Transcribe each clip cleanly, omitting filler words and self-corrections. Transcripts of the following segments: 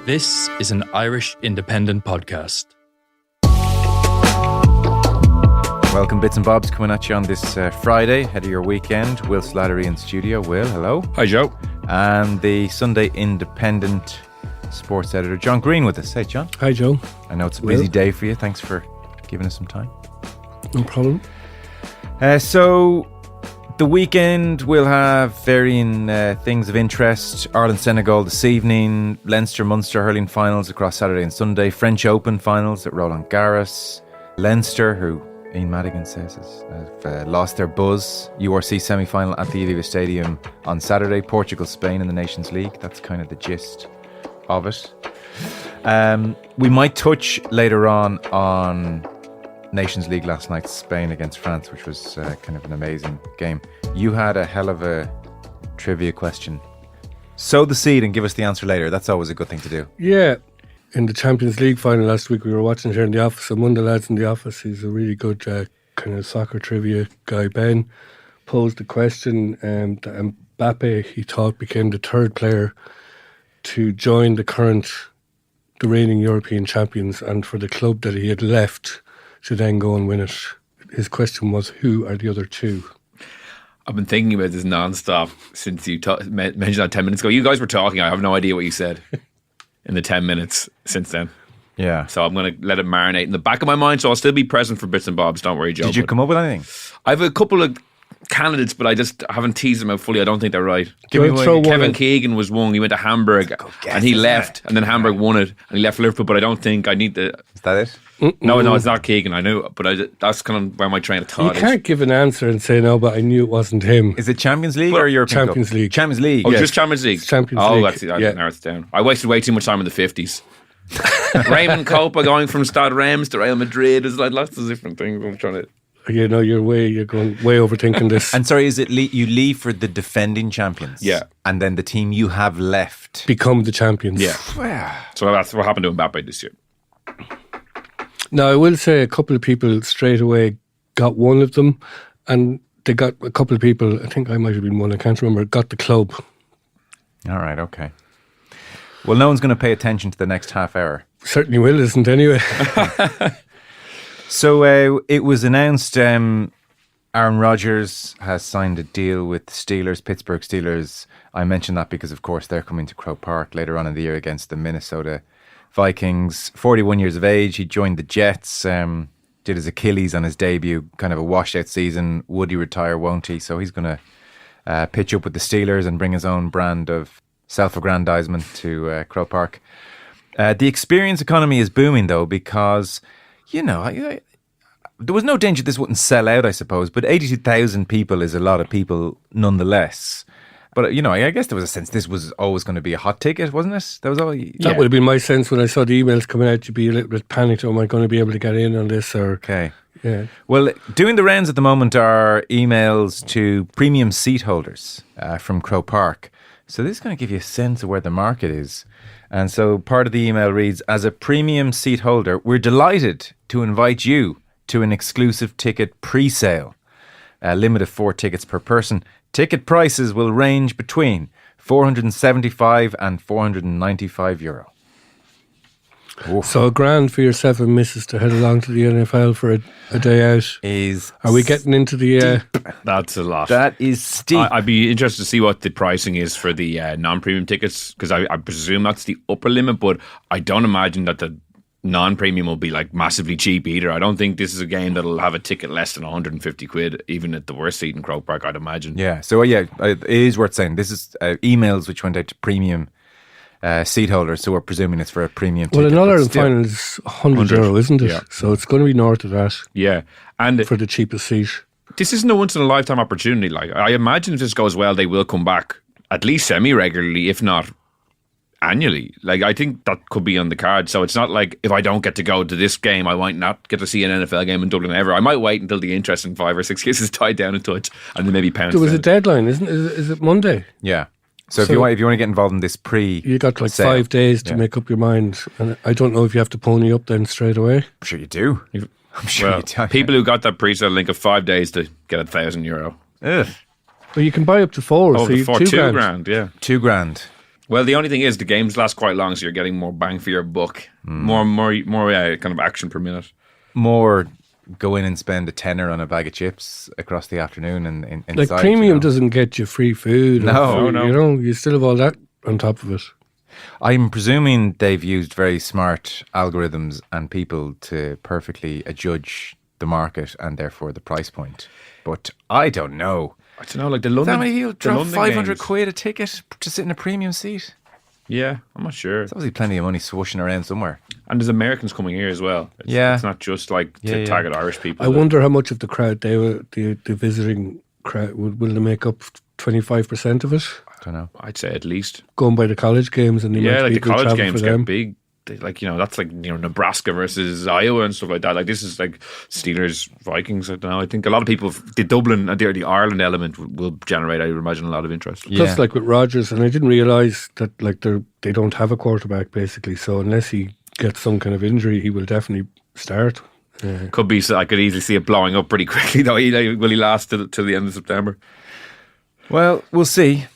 This is an Irish independent podcast. Welcome, Bits and Bobs, coming at you on this Friday, ahead of your weekend. Will Slattery in studio. Will, hello. Hi, Joe. And the Sunday Independent sports editor, John Greene, with us. Hey, John. Hi, Joe. I know it's a busy day for you. Thanks for giving us some time. No problem. So, the weekend will have varying things of interest. Ireland-Senegal this evening, Leinster-Munster hurling finals across Saturday and Sunday, French Open finals at Roland Garros, Leinster, who Ian Madigan says have lost their buzz, URC semi-final at the Aviva Stadium on Saturday, Portugal-Spain in the Nations League. That's kind of the gist of it. We might touch later on Nations League last night, Spain against France, which was kind of an amazing game. You had a hell of a trivia question. Sow the seed and give us the answer later. That's always a good thing to do. Yeah. In the Champions League final last week, we were watching it here in the office, and one of the lads in the office, he's a really good kind of soccer trivia guy, Ben, posed the question that Mbappe, he thought, became the third player to join the reigning European champions, and for the club that he had left to then go and win it. His question was, who are the other two? I've been thinking about this non-stop since you mentioned that 10 minutes ago. You guys were talking, I have no idea what you said in the 10 minutes since then. Yeah. So I'm going to let it marinate in the back of my mind, so I'll still be present for Bits and Bobs, don't worry, Joe. Did you come up with anything? I have a couple of candidates, but I just haven't teased them out fully. I don't think they're right. Kevin Keegan was one. He went to Hamburg and he left, and then Hamburg won it, and he left Liverpool, but I don't think I need the... Is that it? No, it's not Keegan, I know, but that's kind of where my train of thought is. You can't give an answer and say, no, but I knew it wasn't him. Is it Champions League or European Champions Cup? League. Champions League. Oh, yes. just Champions League? Champions League. That's it. I narrowed it down. I wasted way too much time in the 50s. Raymond Copa going from Stade Reims to Real Madrid. There's like lots of different things I'm trying to... You know, you're going way overthinking this. And sorry, is it you leave for the defending champions? Yeah. And then the team you have left become the champions. Yeah. So that's what happened to Mbappe this year. Now, I will say a couple of people straight away got one of them, and they got a couple of people, I think I might have been one, I can't remember, got the club. All right, okay. Well, no one's going to pay attention to the next half hour. Certainly will, isn't anyway. So it was announced Aaron Rodgers has signed a deal with the Steelers, Pittsburgh Steelers. I mentioned that because, of course, they're coming to Croke Park later on in the year against the Minnesota Vikings. 41 years of age. He joined the Jets, did his Achilles on his debut, kind of a washout season. Would he retire, won't he? So he's going to pitch up with the Steelers and bring his own brand of self-aggrandizement to Croke Park. The experience economy is booming, though, because... You know, there was no danger this wouldn't sell out, I suppose, but 82,000 people is a lot of people nonetheless. But, you know, I guess there was a sense this was always going to be a hot ticket, wasn't it? That would have been my sense when I saw the emails coming out. You'd be a little bit panicked. Am I going to be able to get in on this? Or okay. Yeah. Well, doing the rounds at the moment are emails to premium seat holders from Croke Park. So this is going to give you a sense of where the market is. And so part of the email reads, as a premium seat holder, we're delighted to invite you to an exclusive ticket pre-sale. A limit of 4 tickets per person. Ticket prices will range between €475 and €495. Oof. So $1,000 for yourself and missus to head along to the NFL for a day out. Are we getting into the... That's a lot. That is steep. I'd be interested to see what the pricing is for the non-premium tickets, because I presume that's the upper limit, but I don't imagine that the non-premium will be like massively cheap either. I don't think this is a game that'll have a ticket less than 150 quid, even at the worst seat in Croke Park, I'd imagine. Yeah, so it is worth saying. This is emails which went out to premium seat holders, so we're presuming it's for a premium ticket. Well, an All-Ireland final is €100, isn't it? Yeah. So it's going to be north of that. Yeah. And for the cheapest seat. This isn't a once-in-a-lifetime opportunity. Like, I imagine if this goes well, they will come back at least semi-regularly, if not annually. Like, I think that could be on the card. So it's not like if I don't get to go to this game, I might not get to see an NFL game in Dublin ever. I might wait until the interest in 5 or 6 years is tied down a touch and then maybe pounce. There was down. a deadline, isn't it? Is it Monday? Yeah. So if you want to get involved in this you got like 5 days to make up your mind, and I don't know if you have to pony up then straight away. I'm sure you do. I'm sure you do. People who got that pre-sale link of 5 days to get €1,000. Ugh. Well, you can buy up to 4. Oh, so for $2,000. $2,000, yeah. $2,000. Well, the only thing is the games last quite long, so you're getting more bang for your buck, more kind of action per minute. More go in and spend a tenner on a bag of chips across the afternoon and like inside, premium doesn't get you free food. No. You still have all that on top of it. I'm presuming they've used very smart algorithms and people to perfectly adjudge the market and therefore the price point. But I don't know. I don't know, like the London. How many people drop London 500 games. quid a ticket to sit in a premium seat? Yeah, I'm not sure. There's obviously plenty of money swooshing around somewhere. And there's Americans coming here as well. It's not just like to target Irish people. I wonder how much of the crowd the visiting crowd will they make up 25% of it? I don't know. I'd say at least. Going by the college games and the amount of like the people college travel games for get them. big. That's like Nebraska versus Iowa and stuff like that. Like this is like Steelers Vikings. I don't know. I think a lot of people, the Dublin and the Ireland element will generate, I would imagine, a lot of interest. Plus, like with Rodgers, and I didn't realise that like they don't have a quarterback basically. So unless he gets some kind of injury, he will definitely start. Could be. So I could easily see it blowing up pretty quickly. Though, will he last till the end of September? Well, we'll see.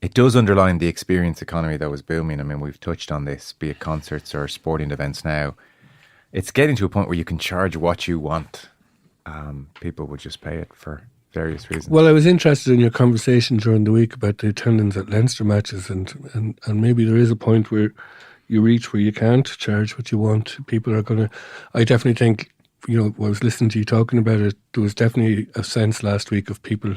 It does underline the experience economy that was booming. I mean, we've touched on this, be it concerts or sporting events now. It's getting to a point where you can charge what you want. People would just pay it for various reasons. Well, I was interested in your conversation during the week about the attendance at Leinster matches and maybe there is a point where you reach where you can't charge what you want. People are going to... I definitely think, I was listening to you talking about it, there was definitely a sense last week of people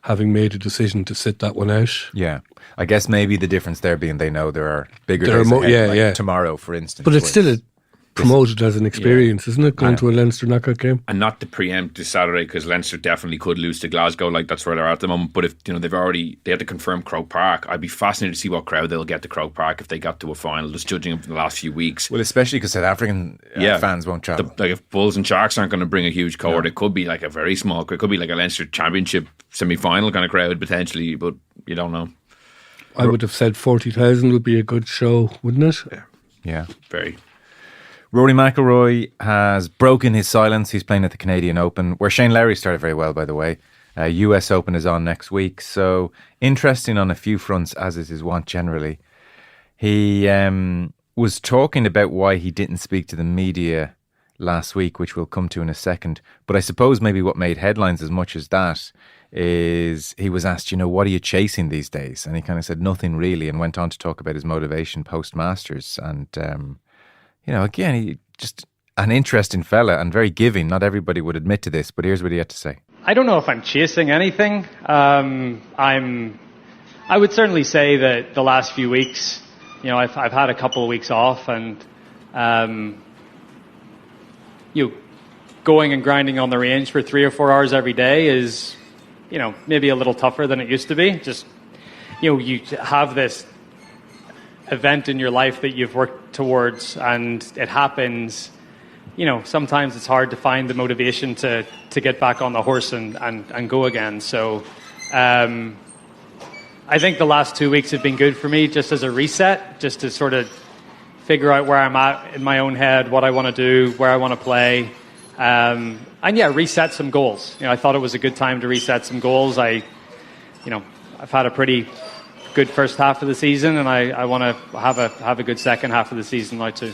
having made a decision to sit that one out. Yeah. I guess maybe the difference there being they know there are bigger days ahead, tomorrow, for instance. But it's still promoted as an experience, isn't it? Going to a Leinster knockout game. And not to preempt this Saturday, because Leinster definitely could lose to Glasgow, like that's where they're at the moment. But if they had to confirm Croke Park, I'd be fascinated to see what crowd they'll get to Croke Park if they got to a final, just judging them from the last few weeks. Well, especially because South African fans won't travel. Like if Bulls and Sharks aren't going to bring a huge cohort, it could be like a very small, it could be like a Leinster Championship semi-final kind of crowd potentially, but you don't know. I would have said 40,000 would be a good show, wouldn't it? Yeah. Very. Rory McIlroy has broken his silence. He's playing at the Canadian Open, where Shane Lowry started very well, by the way. US Open is on next week. So interesting on a few fronts, as is his wont generally. He was talking about why he didn't speak to the media last week, which we'll come to in a second. But I suppose maybe what made headlines as much as that is he was asked, what are you chasing these days? And he kind of said nothing really, and went on to talk about his motivation post-Masters. And, again, he just an interesting fella and very giving. Not everybody would admit to this, but here's what he had to say. I don't know if I'm chasing anything. I would certainly say that the last few weeks, I've had a couple of weeks off, and going and grinding on the range for 3 or 4 hours every day is, maybe a little tougher than it used to be. Just, you have this event in your life that you've worked towards, and it happens. Sometimes it's hard to find the motivation to get back on the horse and go again. So I think the last 2 weeks have been good for me, just as a reset, just to sort of figure out where I'm at in my own head, what I want to do, where I want to play. Reset some goals. I thought it was a good time to reset some goals. I've had a pretty good first half of the season, and I want to have a good second half of the season now too.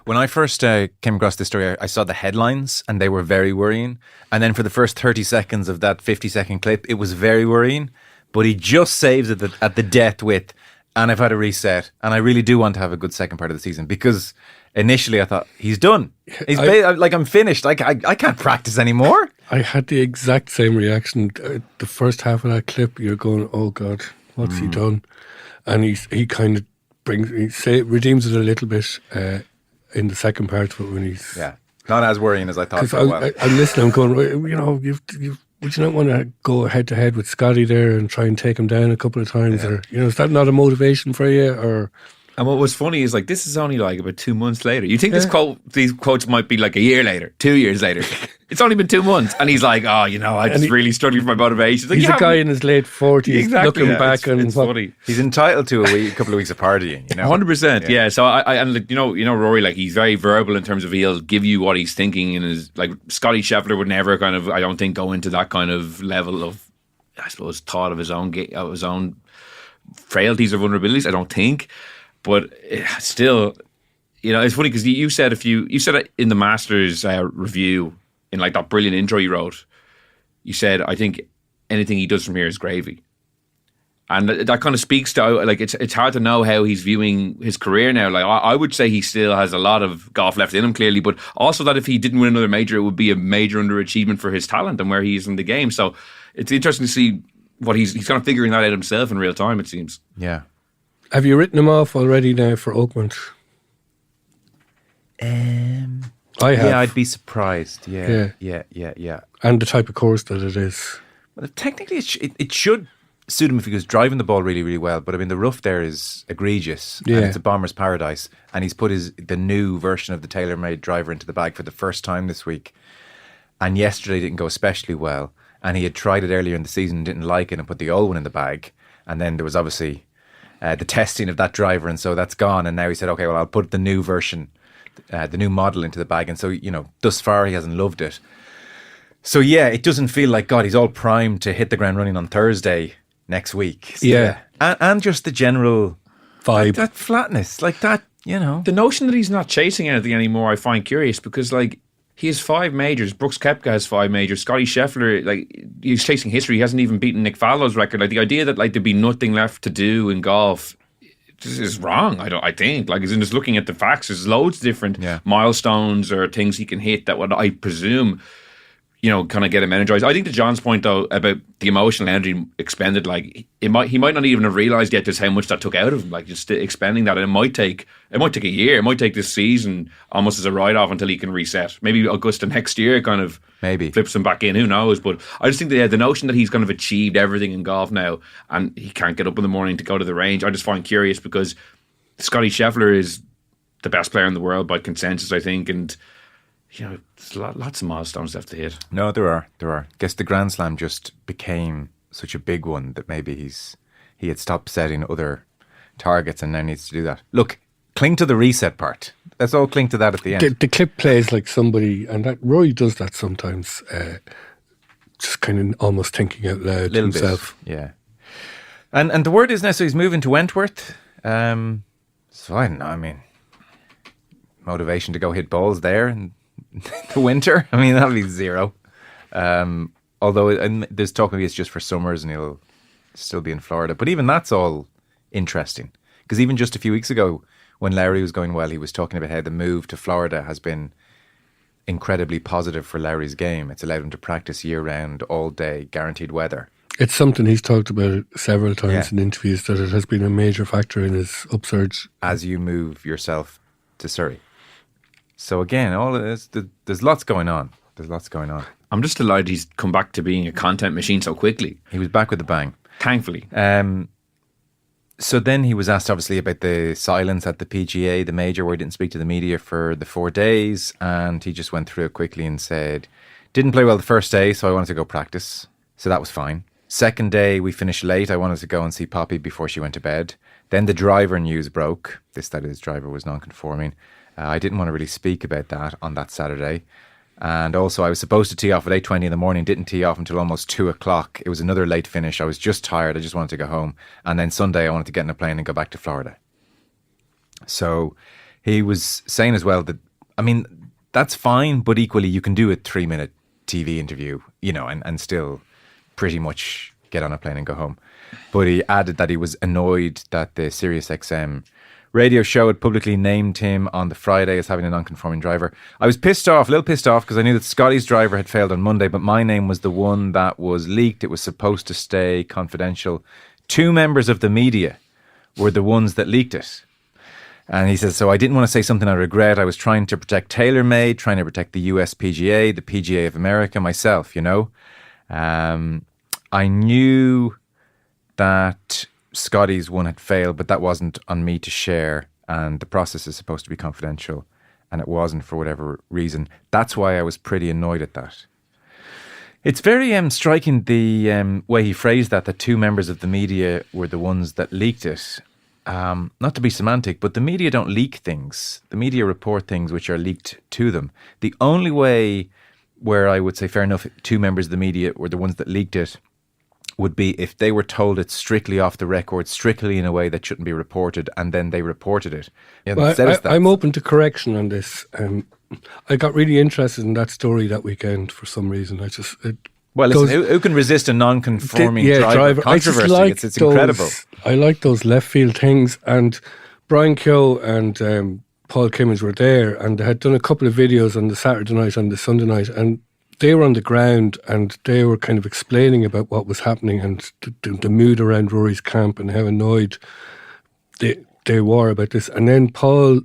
When I first came across this story, I saw the headlines and they were very worrying. And then for the first 30 seconds of that 50-second clip, it was very worrying. But he just saves it at the death with, and I've had a reset, and I really do want to have a good second part of the season, because initially I thought, he's done. I'm finished. I can't practice anymore. I had the exact same reaction. The first half of that clip, you're going, oh God, what's he done? And he kind of redeems it a little bit in the second part of it when he's... Yeah, not as worrying as I thought for a while. I'm listening, I'm going, would you not want to go head-to-head with Scotty there and try and take him down a couple of times? Yeah. Or, is that not a motivation for you? Or... And what was funny is, this is only about 2 months later. You think these quotes might be a year later, 2 years later. It's only been 2 months. And he's like, I just really struggling for my motivation. He's a guy in his late 40s looking back. It's funny. He's entitled to a couple of weeks of partying, 100%, yeah. So, Rory, he's very verbal in terms of he'll give you what he's thinking. And is Scotty Scheffler would never I don't think, go into that kind of level of, I suppose, thought of his own frailties or vulnerabilities. I don't think, but still, it's funny because you said it in the Masters review in like that brilliant intro you wrote. You said, I think anything he does from here is gravy. And that kind of speaks to, like, it's hard to know how he's viewing his career now. Like, I would say he still has a lot of golf left in him, clearly, but also that if he didn't win another major, it would be a major underachievement for his talent and where he is in the game. So it's interesting to see what he's kind of figuring that out himself in real time, it seems. Yeah. Have you written him off already now for Oakland? I have. Yeah, I'd be surprised. Yeah. And the type of course that it is. Well, technically, it should suit him if he was driving the ball really, really well. But I mean, the rough there is egregious. Yeah. And it's a bomber's paradise. And he's put the new version of the tailor-made driver into the bag for the first time this week. And yesterday didn't go especially well. And he had tried it earlier in the season, didn't like it, and put the old one in the bag. And then there was obviously the testing of that driver, and so that's gone. And now he said, okay, well, I'll put the new version, the new model into the bag. And so, thus far he hasn't loved it. So yeah, it doesn't feel like, God, he's all primed to hit the ground running on Thursday next week. So, yeah. And just the general vibe. That flatness, like that, The notion that he's not chasing anything anymore, I find curious because, like, he has 5 majors. Brooks Koepka has 5 majors. Scotty Scheffler, like, he's chasing history. He hasn't even beaten Nick Fallow's record. Like, the idea that, like, there'd be nothing left to do in golf is wrong. I think. Like, as in just looking at the facts, there's loads of different milestones or things he can hit that would, I presume, kind of get him energized. I think to John's point, though, about the emotional energy expended, like, he might not even have realized yet just how much that took out of him, like, just expending that. And it might take a year. It might take this season almost as a write-off until he can reset. Maybe Augusta next year kind of flips him back in. Who knows? But I just think the notion that he's kind of achieved everything in golf now and he can't get up in the morning to go to the range, I just find curious because Scotty Scheffler is the best player in the world by consensus, I think, and there's lots of milestones left to hit. No, there are. I guess the Grand Slam just became such a big one that maybe he had stopped setting other targets and now needs to do that. Look, cling to the reset part. Let's all cling to that at the end. The clip plays like somebody, and that Roy does that sometimes, just kind of almost thinking out loud to himself. Bit, yeah. And the word is now, so he's moving to Wentworth. So I don't know, I mean, motivation to go hit balls there and the winter, I mean, that'll be zero. Although there's talk maybe it's just for summers and he'll still be in Florida. But even that's all interesting. Because even just a few weeks ago, when Lowry was going well, he was talking about how the move to Florida has been incredibly positive for Lowry's game. It's allowed him to practice year-round, all day, guaranteed weather. It's something he's talked about several times in interviews, that it has been a major factor in his upsurge. As you move yourself to Surrey. So again, all of this, there's lots going on. I'm just delighted he's come back to being a content machine so quickly. He was back with a bang. Thankfully. So then he was asked, obviously, about the silence at the PGA, the major, where he didn't speak to the media for the 4 days. And he just went through it quickly and said, didn't play well the first day, so I wanted to go practice. So that was fine. Second day, we finished late. I wanted to go and see Poppy before she went to bed. Then the driver news broke. That his driver was non-conforming. I didn't want to really speak about that on that Saturday. And also, I was supposed to tee off at 8:20 in the morning, didn't tee off until almost 2 o'clock. It was another late finish. I was just tired. I just wanted to go home. And then Sunday, I wanted to get in a plane and go back to Florida. So he was saying as well that, I mean, that's fine, but equally, you can do a 3-minute TV interview, and still pretty much get on a plane and go home. But he added that he was annoyed that the SiriusXM radio show had publicly named him on the Friday as having a non-conforming driver. I was a little pissed off, because I knew that Scotty's driver had failed on Monday, but my name was the one that was leaked. It was supposed to stay confidential. 2 members of the media were the ones that leaked it. And he says, so I didn't want to say something I regret. I was trying to protect TaylorMade, trying to protect the US PGA, the PGA of America, myself, I knew that Scotty's one had failed, but that wasn't on me to share, and the process is supposed to be confidential, and it wasn't for whatever reason. That's why I was pretty annoyed at that. It's very striking the way he phrased that 2 members of the media were the ones that leaked it. Not to be semantic, but the media don't leak things. The media report things which are leaked to them. The only way where I would say, fair enough, 2 members of the media were the ones that leaked it would be if they were told it's strictly off the record, strictly in a way that shouldn't be reported, and then they reported it. Well, I'm open to correction on this. I got really interested in that story that weekend for some reason. Listen, who can resist a non-conforming driver controversy? Like it's incredible. I like those left field things. And Brian Keogh and Paul Kimmins were there, and they had done a couple of videos on the Saturday night and the Sunday night, and they were on the ground and they were kind of explaining about what was happening and the mood around Rory's camp and how annoyed they were about this. And then Paul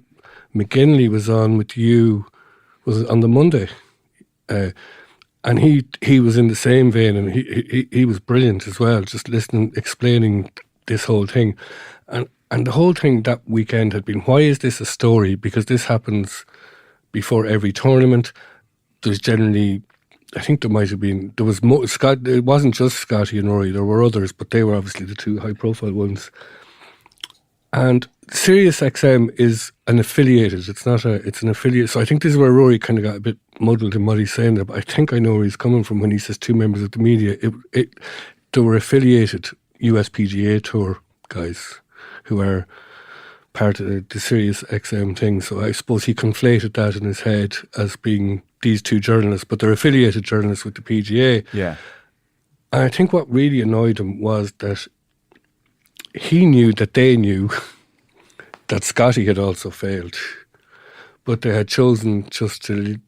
McGinley was on with you, was it on the Monday? And he was in the same vein, and he was brilliant as well, just listening, explaining this whole thing. And the whole thing that weekend had been, why is this a story? Because this happens before every tournament. There's generally, I think there might have been, there was more, it wasn't just Scotty and Rory, there were others, but they were obviously the two high profile ones. And Sirius XM is an affiliated, it's an affiliate. So I think this is where Rory kind of got a bit muddled in what he's saying there, but I think I know where he's coming from when he says two members of the media. They were affiliated USPGA Tour guys who are part of the Sirius XM thing. So I suppose he conflated that in his head as being these two journalists, but they're affiliated journalists with the PGA. Yeah. And I think what really annoyed him was that he knew that they knew that Scotty had also failed, but they had chosen just to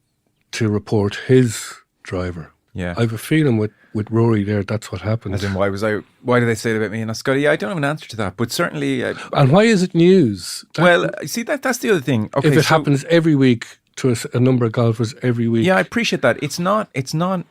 report his driver. Yeah. I have a feeling with Rory there, that's what happened. As in, why did they say it about me and not Scotty? Yeah, I don't have an answer to that, but certainly... and why is it news? See, that's the other thing. Okay, if it happens every week to a number of golfers every week. Yeah, I appreciate that. It's not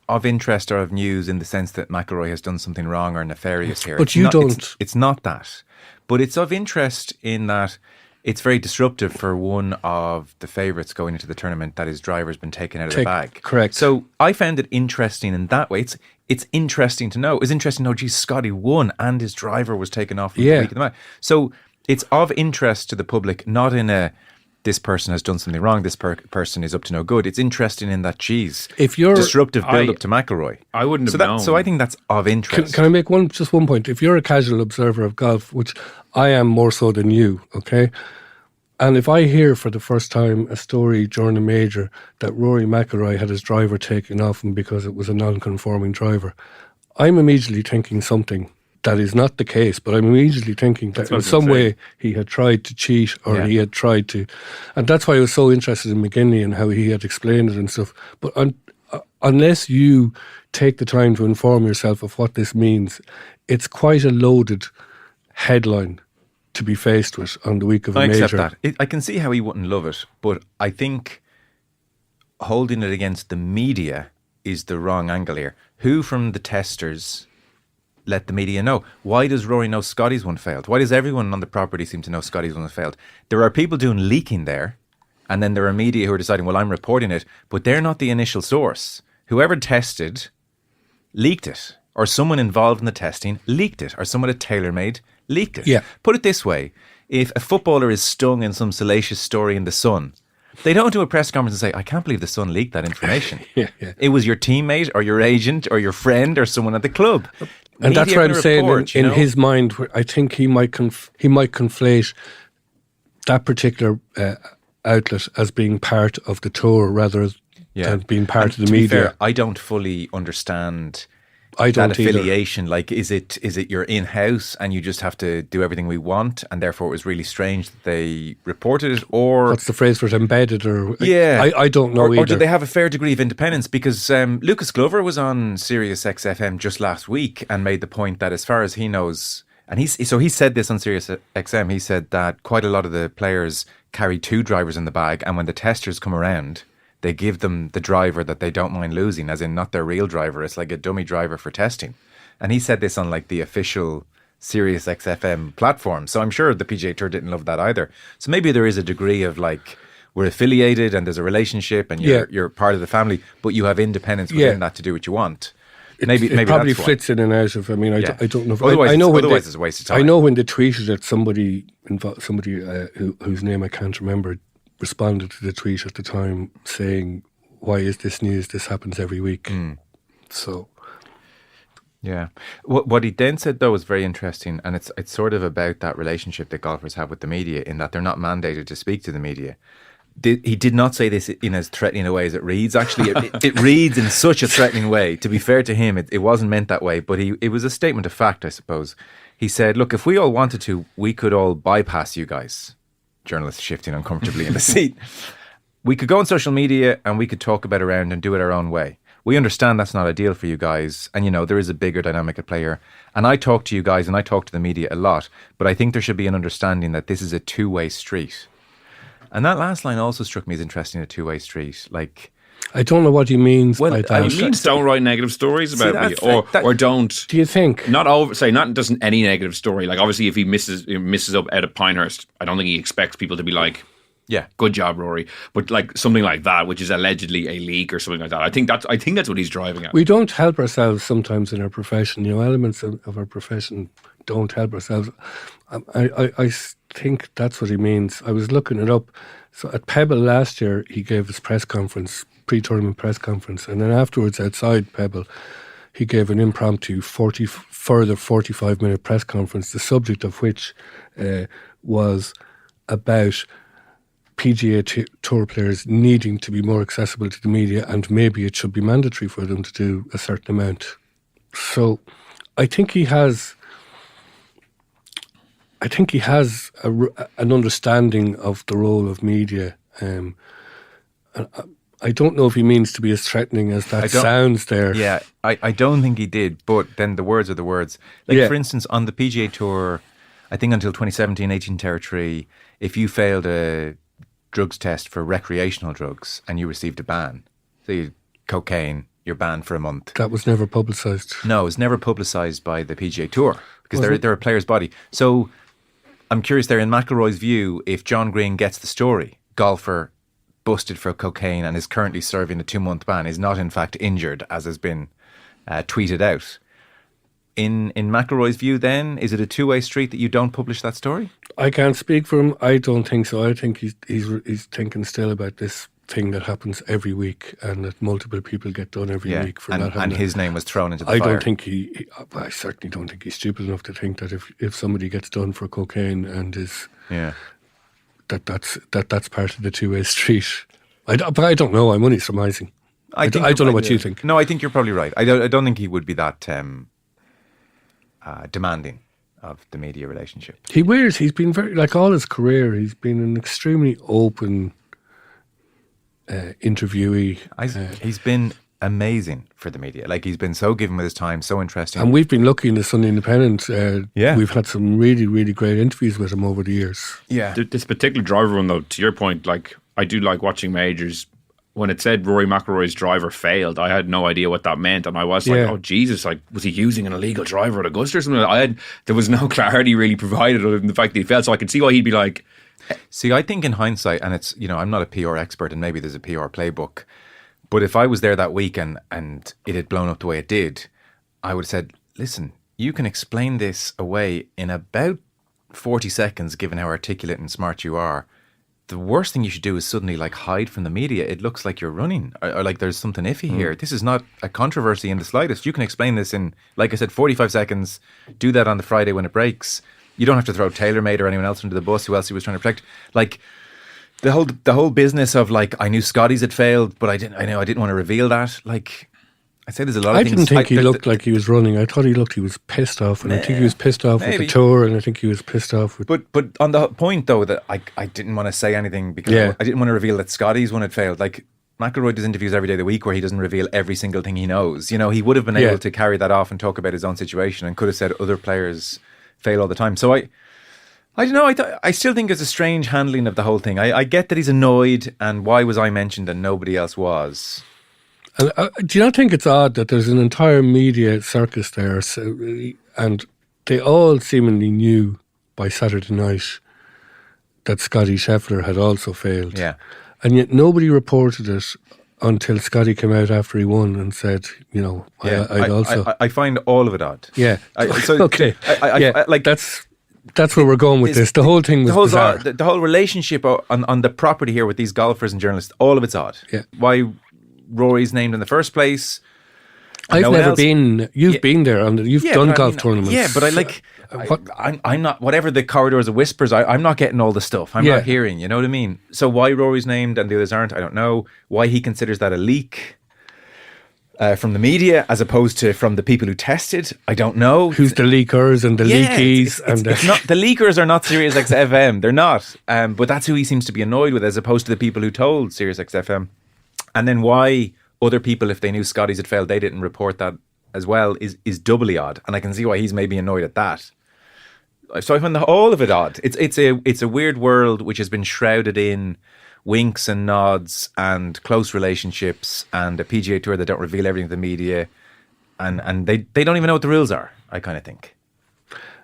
of interest or of news in the sense that McIlroy has done something wrong or nefarious here. But It's not that. But it's of interest in that it's very disruptive for one of the favourites going into the tournament that his driver's been taken out of the bag. Correct. So I found it interesting in that way. It's interesting to know. It's interesting to know, geez, Scotty won and his driver was taken off the week of the match. So it's of interest to the public, not in a this person has done something wrong, this person is up to no good. It's interesting in that, geez, if you're disruptive build-up to McIlroy. I wouldn't have known. So I think that's of interest. Can I make just one point? If you're a casual observer of golf, which I am more so than you, okay? And if I hear for the first time a story during a major that Rory McIlroy had his driver taken off him because it was a non-conforming driver, I'm immediately thinking something that is not the case, but I'm immediately thinking that in some way he had tried to cheat or he had tried to... And that's why I was so interested in McGinley and how he had explained it and stuff. But unless you take the time to inform yourself of what this means, it's quite a loaded headline to be faced with on the week of a major. I accept that. I can see how he wouldn't love it, but I think holding it against the media is the wrong angle here. Who from the testers let the media know? Why does Rory know Scotty's one failed? Why does everyone on the property seem to know Scotty's one failed? There are people doing leaking there, and then there are media who are deciding, well, I'm reporting it, but they're not the initial source. Whoever tested leaked it, or someone involved in the testing leaked it, or someone at TaylorMade leaked it. Yeah. Put it this way, if a footballer is stung in some salacious story in The Sun, they don't do a press conference and say, I can't believe The Sun leaked that information. Yeah. It was your teammate or your agent or your friend or someone at the club. And that's what I'm saying. In you know? his mind, I think he might conflate that particular outlet as being part of the tour rather than being part of the media. Fair, I don't fully understand that affiliation. Like, is it you're in house and you just have to do everything we want, and therefore it was really strange that they reported it? Or what's the phrase for it? Embedded? Or I don't know either. Or did they have a fair degree of independence? Because Lucas Glover was on Sirius XFM just last week and made the point that as far as he knows, and he said this on Sirius XM, he said that quite a lot of the players carry two drivers in the bag, and when the testers come around, they give them the driver that they don't mind losing, as in not their real driver. It's like a dummy driver for testing. And he said this on like the official Sirius XFM platform. So I'm sure the PGA Tour didn't love that either. So maybe there is a degree of like, we're affiliated and there's a relationship and you're part of the family, but you have independence within that to do what you want. Maybe it probably that's flits in and out of. I mean, I don't know. Otherwise, it's a waste of time. I know when they tweeted it, somebody whose name I can't remember responded to the tweet at the time saying, "Why is this news? This happens every week." So, Yeah. What he then said, though, was very interesting, and it's sort of about that relationship that golfers have with the media, in that they're not mandated to speak to the media. He did not say this in as threatening a way as it reads. Actually, it reads in such a threatening way. To be fair to him, it wasn't meant that way, but it was a statement of fact, I suppose. He said, look, if we all wanted to, we could all bypass you guys. Journalists shifting uncomfortably in the seat. We could go on social media and we could talk about it around and do it our own way. We understand that's not ideal for you guys. And, there is a bigger dynamic at play here. And I talk to you guys and I talk to the media a lot. But I think there should be an understanding that this is a two-way street. And that last line also struck me as interesting, a two-way street. Like, I don't know what he means by that. He means don't write negative stories about me, or don't. Do you think? Not doesn't any negative story. Like, obviously, if he misses up out of Pinehurst, I don't think he expects people to be like, yeah, good job, Rory. But like something like that, which is allegedly a leak or something like that. I think that's what he's driving at. We don't help ourselves sometimes in our profession. Elements of our profession don't help ourselves. I think that's what he means. I was looking it up. So at Pebble last year, he gave his press conference, pre-tournament press conference, and then afterwards outside Pebble, he gave an impromptu further 45-minute press conference, the subject of which was about PGA Tour players needing to be more accessible to the media, and maybe it should be mandatory for them to do a certain amount. So I think he has an understanding of the role of media. And I don't know if he means to be as threatening as that sounds there. Yeah, I don't think he did, but then the words are the words. Like, for instance, on the PGA Tour, I think until 2017, 18 territory, if you failed a drugs test for recreational drugs and you received a ban, so you cocaine, you're banned for a month. That was never publicised. No, it was never publicised by the PGA Tour because they're a player's body. So I'm curious there, in McIlroy's view, if John Greene gets the story, golfer busted for cocaine and is currently serving a 2-month ban, is not in fact injured, as has been tweeted out. In McIlroy's view then, is it a two-way street that you don't publish that story? I can't speak for him. I don't think so. I think he's thinking still about this thing that happens every week and that multiple people get done every week for not having. And his name was thrown into the fire. I don't think I certainly don't think he's stupid enough to think that if somebody gets done for cocaine and is that's part of the two-way street. But I don't know. I'm only surmising. I don't know what you think. No, I think you're probably right. I don't think he would be that demanding of the media relationship. He's been very, like all his career, he's been an extremely open interviewee. He's been amazing for the media. Like, he's been so given with his time, so interesting. And we've been lucky in the Sunday Independent. We've had some really, really great interviews with him over the years. Yeah. This particular driver one, though, to your point, like, I do like watching majors. When it said Rory McIlroy's driver failed, I had no idea what that meant, and I was like, "Oh Jesus! Like, was he using an illegal driver at Augusta or something?" There was no clarity really provided other than the fact that he failed. So I can see why he'd be like. See, I think in hindsight, and it's, I'm not a PR expert, and maybe there's a PR playbook, but if I was there that week and it had blown up the way it did, I would have said, "Listen, you can explain this away in about 40 seconds, given how articulate and smart you are. The worst thing you should do is suddenly hide from the media. It looks like you're running or like there's something iffy here. This is not a controversy in the slightest. You can explain this in, like I said, 45 seconds. Do that on the Friday when it breaks. You don't have to throw TaylorMade or anyone else under the bus who else he was trying to protect. Like, the whole business of I knew Scotty's had failed, but I didn't want to reveal that. Like, I'd say there's a lot of things. I didn't think he looked like he was running. I thought he was pissed off, and I think he was pissed off with the tour, and I think he was pissed off with. But on the point though, that I didn't want to say anything because I didn't want to reveal that Scotty's one had failed. Like, McIlroy does interviews every day of the week where he doesn't reveal every single thing he knows. He would have been able to carry that off and talk about his own situation, and could have said other players fail all the time. So I don't know. I still think it's a strange handling of the whole thing. I get that he's annoyed, and why was I mentioned and nobody else was? And, do you not think it's odd that there's an entire media circus there, and they all seemingly knew by Saturday night that Scotty Scheffler had also failed. Yeah. And yet nobody reported it until Scotty came out after he won and said, I find all of it odd. Yeah. Okay. That's where we're going with this. The whole thing was bizarre. The whole relationship on the property here with these golfers and journalists, all of it's odd. Yeah. Why Rory's named in the first place. I've no one never else. been. You've been there, and you've done but I golf mean, tournaments. Yeah, but I'm not, whatever the corridors of whispers, I'm not getting all the stuff. I'm not hearing, you know what I mean? So why Rory's named and the others aren't, I don't know. Why he considers that a leak from the media as opposed to from the people who tested, I don't know. Who's the leakers and the leakies? It's not, the leakers are not Sirius XFM. They're not. But that's who he seems to be annoyed with, as opposed to the people who told Sirius XFM. And then why other people, if they knew Scotty's had failed, they didn't report that as well, is doubly odd. And I can see why he's maybe annoyed at that. So I find all of it odd. It's a weird world which has been shrouded in winks and nods and close relationships and a PGA Tour that don't reveal everything to the media, and they don't even know what the rules are, I kind of think.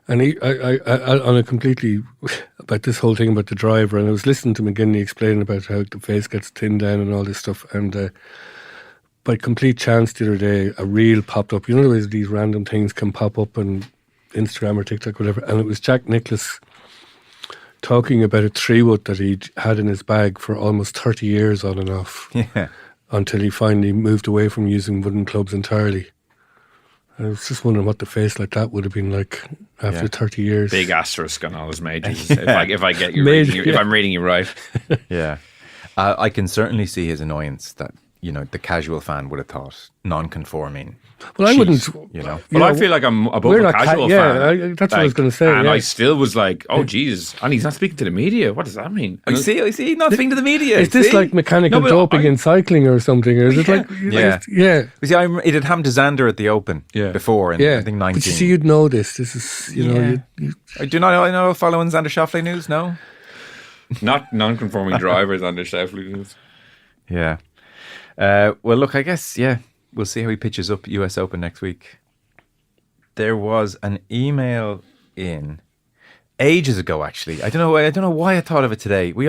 And I on a completely about this whole thing about the driver, and I was listening to McGinley explaining about how the face gets thinned down and all this stuff, and by complete chance the other day a reel popped up. You know the ways these random things can pop up on Instagram or TikTok, whatever, and it was Jack Nicklaus talking about a 3-wood that he'd had in his bag for almost 30 years on and off. Yeah. Until he finally moved away from using wooden clubs entirely. I was just wondering what the face like that would have been like after 30 years. Big asterisk on all his majors. If I get you Major, reading, if I'm reading you right. Yeah. I can certainly see his annoyance that, you know, the casual fan would have thought non-conforming. Well, I wouldn't. You know. Well, I feel like I'm above we're a not casual that's fan. what I was going to say. And yeah. I still was like, oh, Jesus. And he's not speaking to the media. What does that mean? I see, not speaking to the media. Is this see? like mechanical doping in cycling or something? Or is it like... Yeah. Yeah. You see, it had happened to Xander at the Open before, in, I think 19. But you see, you'd know this. This is, you know... I do not know following Xander Schauffele news, no? Not non-conforming drivers on the Sheffield news. Yeah. Well, look, I guess, we'll see how he pitches up US Open next week. There was an email in ages ago, actually. I don't know why I thought of it today. We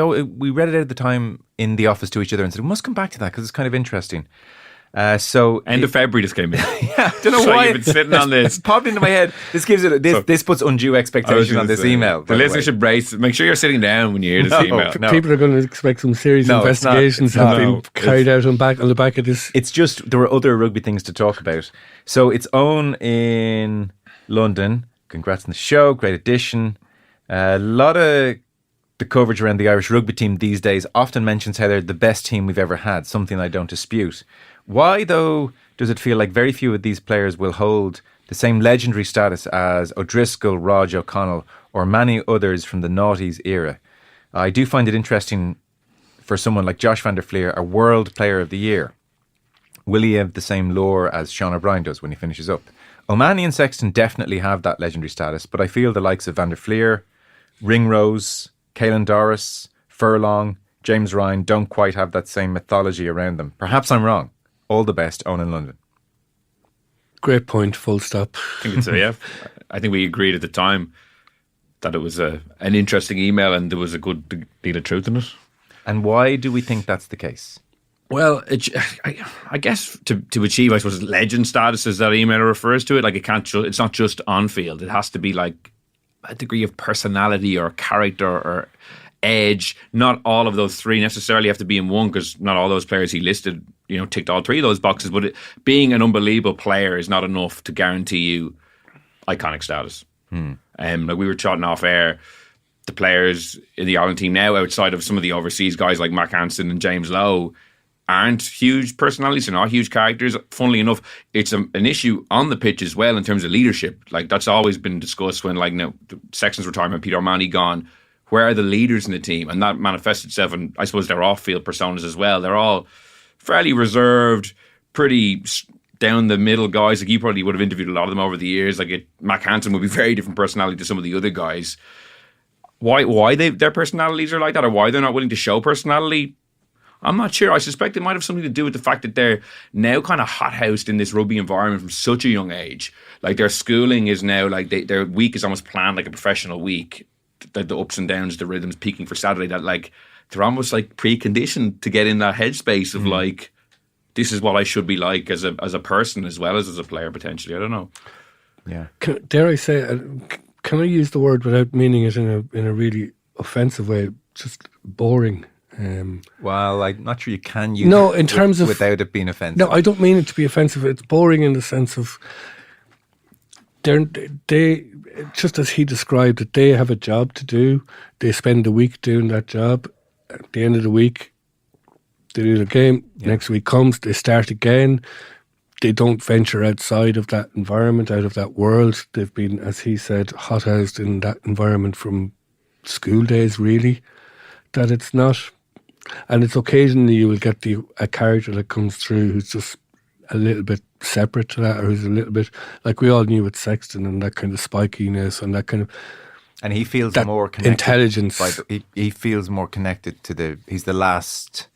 read it at the time in the office to each other and said, we must come back to that because it's kind of interesting. So End of February just came in. I don't know So why you've been sitting on this. It popped into my head. This gives it this puts undue expectation on this email. The listener should brace. Make sure you're sitting down when you hear this email. No. People are going to expect some serious investigations have been carried out on the back of this. It's just there were other rugby things to talk about. So it's Owen in London. Congrats on the show. Great addition. A lot of the coverage around the Irish rugby team these days often mentions how they're the best team we've ever had, something I don't dispute. Why, though, does it feel like very few of these players will hold the same legendary status as O'Driscoll, Rog O'Connell, or many others from the noughties era? I do find it interesting for someone like Josh van der Fleer, a World Player of the Year. Will he have the same lore as Sean O'Brien does when he finishes up? O'Mahony and Sexton definitely have that legendary status, but I feel the likes of van der Fleer, Ringrose, Caelan Doris, Furlong, James Ryan don't quite have that same mythology around them. Perhaps I'm wrong. All the best, Owen in London. Great point, full stop. I think it's I think we agreed at the time that it was an interesting email and there was a good deal of truth in it. And why do we think that's the case? Well, I guess to achieve, I suppose, legend status, as that email refers to it, like it's not just on field. It has to be like a degree of personality or character or edge. Not all of those three necessarily have to be in one, because not all those players he listed, ticked all three of those boxes. But being an unbelievable player is not enough to guarantee you iconic status. Like we were chatting off air, the players in the Ireland team now, outside of some of the overseas guys like Mark Hansen and James Lowe, aren't huge personalities, they're not huge characters. Funnily enough, it's an issue on the pitch as well in terms of leadership. Like that's always been discussed when, like, Sexton's retirement, Peter O'Mahony gone. Where are the leaders in the team? And that manifests itself in, I suppose, their off-field personas as well. They're all fairly reserved, pretty down the middle guys. Like you probably would have interviewed a lot of them over the years. Like Mac Hansen would be very different personality to some of the other guys. Why their personalities are like that, or why they're not willing to show personality, I'm not sure. I suspect it might have something to do with the fact that they're now kind of hothoused in this rugby environment from such a young age. Like their schooling is now like their week is almost planned like a professional week. The ups and downs, the rhythms peaking for Saturday. That like they're almost like preconditioned to get in that headspace of like, this is what I should be like as a person as well as a player potentially. I don't know. Yeah. Dare I say? Can I use the word without meaning it in a really offensive way? Just boring. Well, I'm not sure you can use No, it in terms of without it being offensive. No, I don't mean it to be offensive. It's boring in the sense of they just as he described it, they have a job to do. They spend a week doing that job. At the end of the week, they do the game. Next week comes, they start again. They don't venture outside of that environment, out of that world. They've been, as he said, hothoused in that environment from school days, really. That it's not, and it's occasionally you will get a character that comes through who's just a little bit separate to that, or who's a little bit, like we all knew with Sexton and that kind of spikiness and that kind of, and he feels that more connected. Intelligence. He feels more connected to he's the last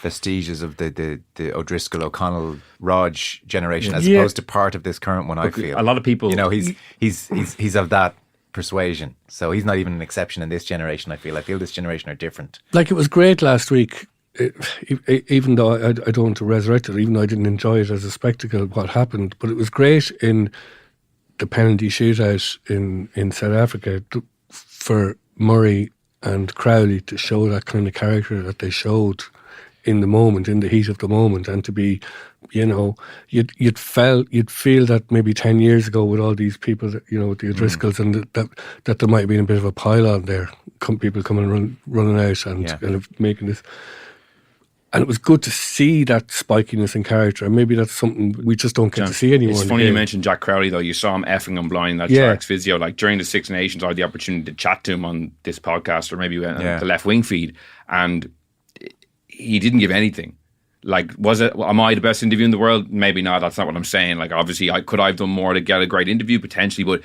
vestiges of the O'Driscoll, O'Connell, Raj generation, as opposed to part of this current one. I feel a lot of people, he's of that persuasion, so he's not even an exception in this generation. I feel this generation are different. Like, it was great last week, even though I don't want to resurrect it, even though I didn't enjoy it as a spectacle, what happened, but it was great in the penalty shootout in South Africa for Murray and Crowley to show that kind of character that they showed in the moment, in the heat of the moment, and to be, you'd feel that maybe 10 years ago with all these people, that, with the O'Driscolls, and that there might have been a bit of a pile-on there, people coming running out and kind of making this. And it was good to see that spikiness in character, and maybe that's something we just don't get to see anymore. It's funny you mentioned Jack Crowley, though. You saw him effing and blind that Sharks physio. Like, during the Six Nations, I had the opportunity to chat to him on this podcast, or maybe on the Left Wing feed, and he didn't give anything. Like, am I the best interview in the world? Maybe not. That's not what I'm saying. Like, obviously, could I have done more to get a great interview? Potentially. But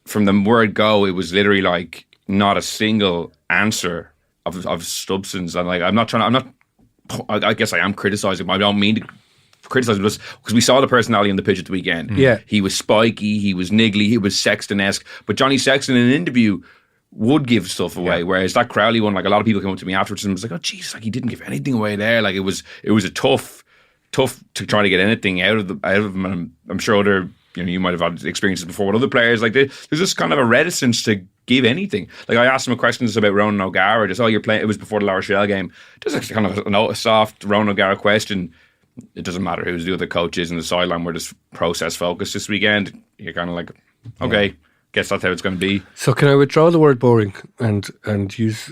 from the word go, it was literally like not a single answer of substance. And like, I guess I am criticising him. I don't mean to criticise him, because we saw the personality on the pitch at the weekend. Yeah. He was spiky, he was niggly, he was Sexton-esque. But Johnny Sexton in an interview would give stuff away, whereas that Crowley one, like, a lot of people came up to me afterwards and was like, "Oh, Jesus, like, he didn't give anything away there." Like, it was a tough to try to get anything out of him. And I'm sure other, you might have had experiences before with other players. Like, there's just kind of a reticence to give anything. Like, I asked him a question about Ronan O'Gara, just, you're playing, it was before the La Rochelle game, just kind of a soft Ronan O'Gara question. It doesn't matter who the other coach is in the sideline, we're just process focused this weekend. You're kind of like, okay, guess that's how it's going to be. So can I withdraw the word boring and use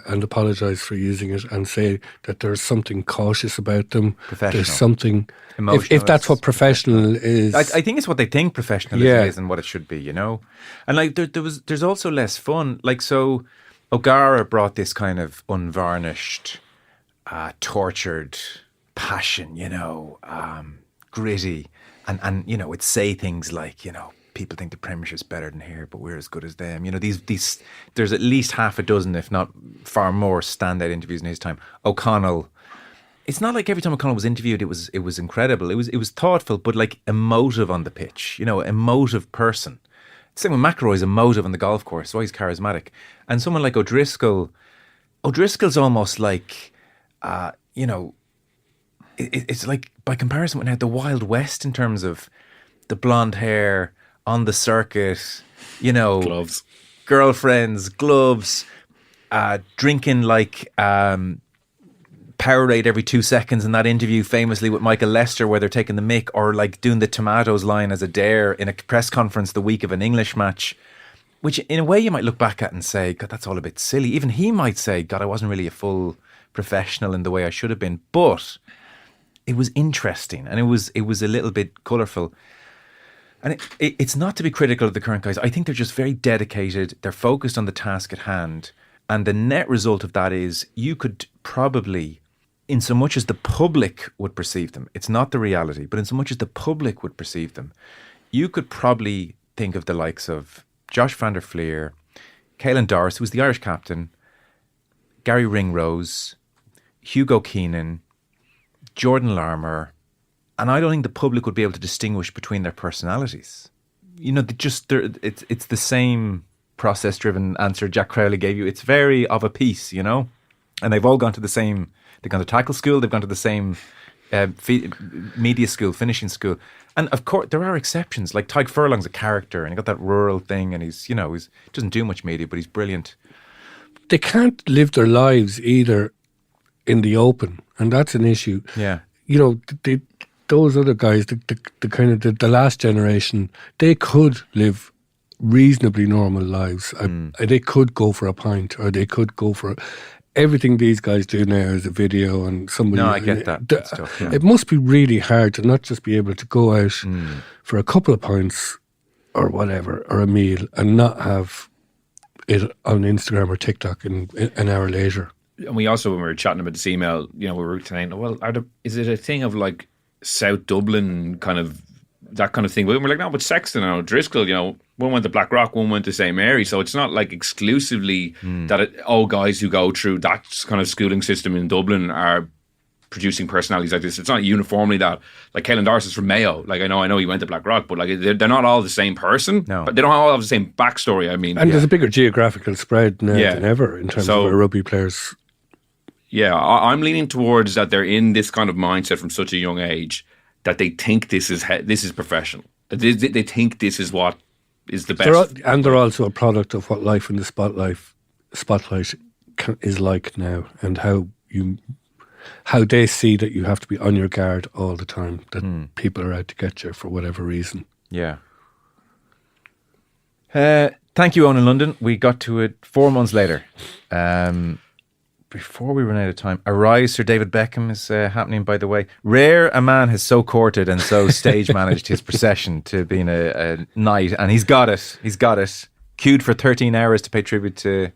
and apologise for using it, and say that there's something cautious about them? Professional. There's something Emotional. If that's what professional is. I think it's what they think professionalism is and what it should be, And like, there's also less fun. Like, so O'Gara brought this kind of unvarnished, tortured passion, gritty, and it'd say things like, people think the Premiership's better than here, but we're as good as them. These there's at least half a dozen, if not far more, standout interviews in his time. O'Connell, it's not like every time O'Connell was interviewed, it was incredible. It was thoughtful, but like emotive on the pitch. Emotive person. Same with McIlroy's emotive on the golf course. Why he's charismatic. And someone like O'Driscoll's almost like, it's like, by comparison with now, the Wild West in terms of the blonde hair, on the circuit, gloves, girlfriends, gloves, drinking like Powerade every 2 seconds in that interview famously with Michael Lester where they're taking the mick, or like doing the tomatoes line as a dare in a press conference the week of an English match, which in a way you might look back at and say, God, that's all a bit silly. Even he might say, God, I wasn't really a full professional in the way I should have been, but it was interesting and it was a little bit colourful. And it's not to be critical of the current guys. I think they're just very dedicated. They're focused on the task at hand. And the net result of that is you could probably, in so much as the public would perceive them, it's not the reality, but in so much as the public would perceive them, you could probably think of the likes of Josh van der Fleer, Caelan Doris, who was the Irish captain, Gary Ringrose, Hugo Keenan, Jordan Larmour, and I don't think the public would be able to distinguish between their personalities. It's the same process-driven answer Jack Crowley gave you. It's very of a piece, and they've all gone to the same. They've gone to tackle school. They've gone to the same media school, finishing school. And of course, there are exceptions. Like Tyg Furlong's a character, and he got that rural thing, and he doesn't do much media, but he's brilliant. They can't live their lives either in the open, and that's an issue. Yeah. You know, those other guys, the kind of the last generation, they could live reasonably normal lives. They could go for a pint, or they could go for everything these guys do now is a video and somebody. No, I get that stuff. Yeah. It must be really hard to not just be able to go out for a couple of pints or whatever, or a meal, and not have it on Instagram or TikTok in an hour later. And we also, when we were chatting about this email, you know, we were saying, well, is it a thing of like South Dublin kind of, that kind of thing? We're like, no, but Sexton and O'Driscoll, you know, one went to Blackrock, one went to St. Mary. So it's not like exclusively that, guys who go through that kind of schooling system in Dublin are producing personalities like this. It's not uniformly that. Like Caelan Darcy is from Mayo. Like I know he went to Blackrock, but like they're not all the same person. No. But they don't all have the same backstory. I mean, and there's a bigger geographical spread now than ever in terms of where rugby players. Yeah, I'm leaning towards that they're in this kind of mindset from such a young age that they think this is professional. That they think this is what is the best. They're also a product of what life in the spotlight is like now, and how they see that you have to be on your guard all the time, that people are out to get you for whatever reason. Yeah. Thank you, Owen in London. We got to it 4 months later. Before we run out of time, Arise Sir David Beckham is happening, by the way. Rare a man has so courted and so stage managed his procession to being a knight, and he's got it. He's got it. Queued for 13 hours to pay tribute to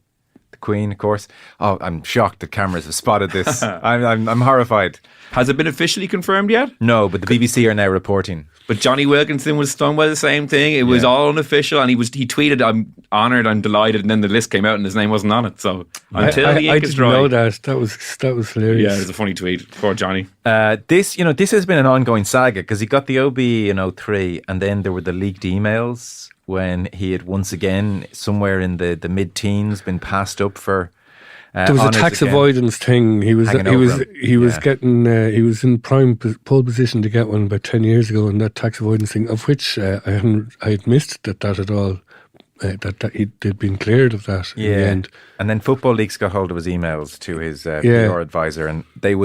the Queen, of course. Oh, I'm shocked the cameras have spotted this. I'm horrified. Has it been officially confirmed yet? No, but the BBC are now reporting. But Johnny Wilkinson was stung by the same thing. It was all unofficial, and he tweeted, "I'm honoured, I'm delighted," and then the list came out, and his name wasn't on it. So until the ink is dry, I didn't know that. That was hilarious. Yeah, it was a funny tweet. Poor Johnny. This has been an ongoing saga, because he got the OB in 2003, and then there were the leaked emails when he had once again, somewhere in the mid-teens, been passed up for. There was a tax avoidance thing. He was in prime pole position to get one about 10 years ago, and that tax avoidance thing, of which I had missed that at all. That he'd been cleared of that in the end. And then Football Leaks got hold of his emails to his PR advisor, and they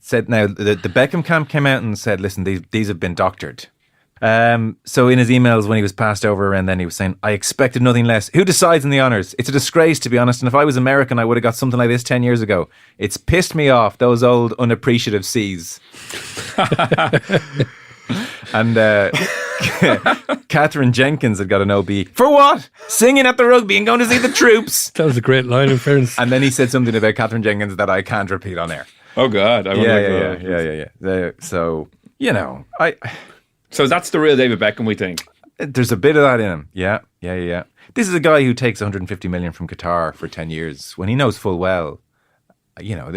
said, now the Beckham camp came out and said, listen, these have been doctored. So in his emails when he was passed over, and then he was saying, I expected nothing less. Who decides in the honours? It's a disgrace, to be honest, and if I was American I would have got something like this 10 years ago. It's pissed me off, those old unappreciative C's. And Catherine Jenkins had got an OB. For what? Singing at the rugby and going to see the troops. That was a great line, in fairness. And then he said something about Catherine Jenkins that I can't repeat on air. Oh God. Yeah. So, you know, So that's the real David Beckham, we think. There's a bit of that in him. Yeah. This is a guy who takes 150 million from Qatar for 10 years when he knows full well, you know,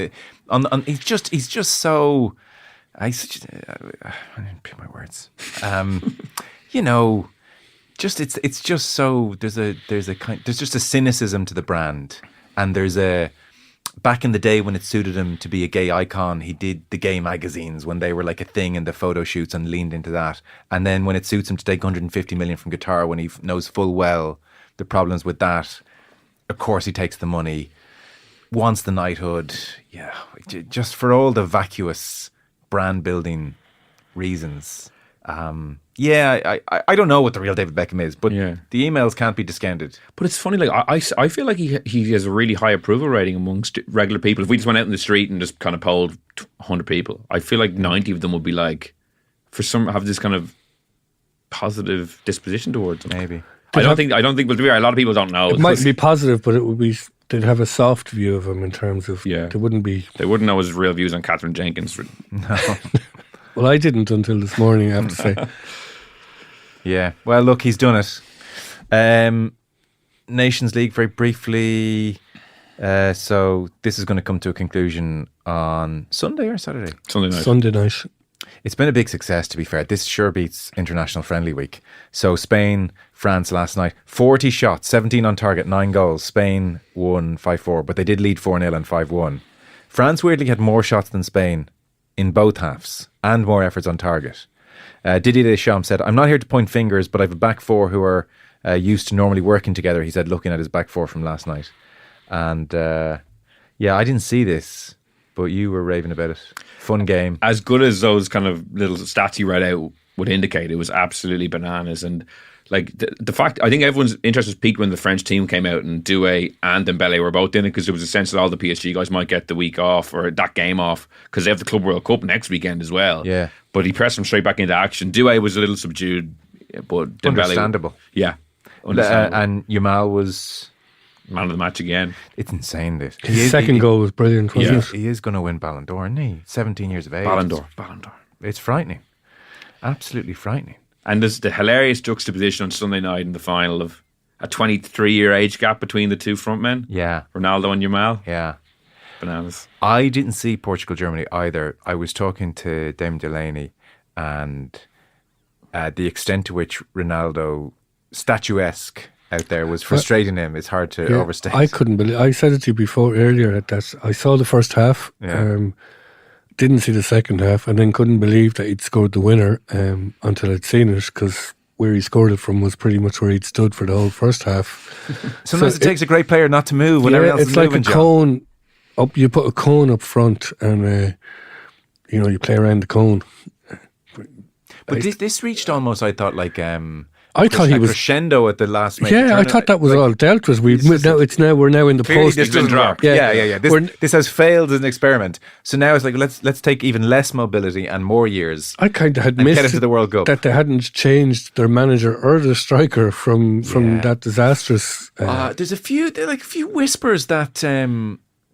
he's just so. I didn't pick my words. You know, it's just so there's just a cynicism to the brand, and there's a. Back in the day when it suited him to be a gay icon, he did the gay magazines when they were like a thing in the photo shoots and leaned into that. And then when it suits him to take 150 million from Qatar, when he knows full well the problems with that, of course he takes the money, wants the knighthood. Yeah, just for all the vacuous brand building reasons. I don't know what the real David Beckham is, but the emails can't be discounted. But it's funny, like I feel like he has a really high approval rating amongst regular people. If we just went out in the street and just kind of polled 100 people, I feel like 90 of them would be like, have this kind of positive disposition towards him. Maybe. I don't think. But to be fair, a lot of people don't know. It might be positive, but it would be. They'd have a soft view of him in terms of. Yeah. They wouldn't know his real views on Catherine Jenkins. No. Well, I didn't until this morning, I have to say. Yeah. Well, look, he's done it. Nations League, very briefly. So this is going to come to a conclusion on Sunday or Saturday? Sunday night. It's been a big success, to be fair. This sure beats International Friendly Week. So Spain, France last night, 40 shots, 17 on target, 9 goals. Spain won 5-4, but they did lead 4-0 and 5-1. France weirdly had more shots than Spain in both halves and more efforts on target. Didier Deschamps said, I'm not here to point fingers, but I have a back four who are used to normally working together, he said, looking at his back four from last night. And I didn't see this. but you were raving about it. Fun game. As good as those kind of little stats you read out would indicate, it was absolutely bananas. And like the fact, I think everyone's interest was piqued when the French team came out and Doué and Dembele were both in it, because there was a sense that all the PSG guys might get the week off or that game off because they have the Club World Cup next weekend as well. Yeah. But he pressed them straight back into action. Doué was a little subdued, but Dembele, Understandable. Yeah. Understandable. And Yamal was Man of the match again. It's insane, this. His second goal was brilliant, wasn't it? He is going to win Ballon d'Or, isn't he? 17 years of age. Ballon d'Or. It's frightening. Absolutely frightening. And there's the hilarious juxtaposition on Sunday night in the final of a 23-year age gap between the two front men. Yeah. Ronaldo and Yamal. Yeah. Bananas. I didn't see Portugal-Germany either. I was talking to Damon Delaney, and the extent to which Ronaldo, statuesque out there, was frustrating him is hard to overstate. I couldn't believe. I said it to you before earlier that I saw the first half, didn't see the second half, and then couldn't believe that he'd scored the winner until I'd seen it, because where he scored it from was pretty much where he'd stood for the whole first half. Sometimes it takes a great player not to move when everyone else is moving. It's like a cone up. You put a cone up front, and you play around the cone. But this reached almost, I thought, like I thought he was crescendo at the last minute. Yeah, I thought that was all dealt with. We're now in the post. This doesn't work. Yeah. This has failed as an experiment. So now it's like let's take even less mobility and more years. I kind of had missed get into the World Cup. that they hadn't changed their manager or their striker from that disastrous. There's a few whispers that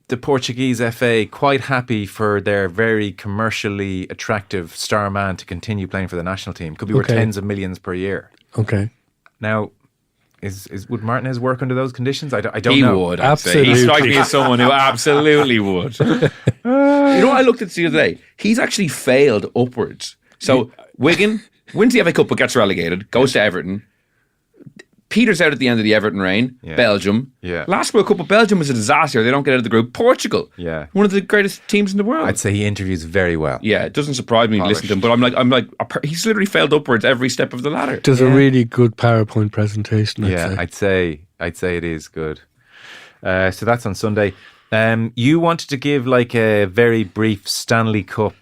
the Portuguese FA quite happy for their very commercially attractive star man to continue playing for the national team. Could be worth tens of millions per year. Okay. Now, would Martinez work under those conditions? I don't know. He would. Absolutely. He strikes me as someone who absolutely would. You know what I looked at the other day? He's actually failed upwards. So Wigan wins the FA Cup but gets relegated, goes to Everton. Peters out at the end of the Everton reign. Yeah. Belgium. Yeah. Last World Cup of Belgium was a disaster. They don't get out of the group. Portugal. Yeah. One of the greatest teams in the world. I'd say he interviews very well. Yeah, it doesn't surprise me to listen to him, but I'm like, he's literally failed upwards every step of the ladder. Does a really good PowerPoint presentation. I'd say it is good. So that's on Sunday. You wanted to give like a very brief Stanley Cup.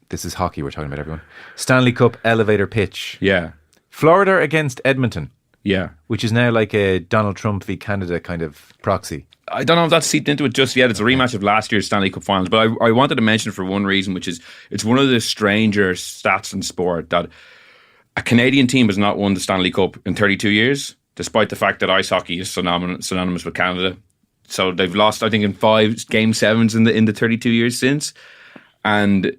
This is hockey we're talking about, everyone. Stanley Cup elevator pitch. Yeah. Florida against Edmonton. Yeah. Which is now like a Donald Trump v Canada kind of proxy. I don't know if that's seeped into it just yet. It's a rematch of last year's Stanley Cup finals, but I wanted to mention it for one reason, which is it's one of the stranger stats in sport that a Canadian team has not won the Stanley Cup in 32 years, despite the fact that ice hockey is synonymous with Canada. So they've lost, I think, in 5 Game 7s in the 32 years since. And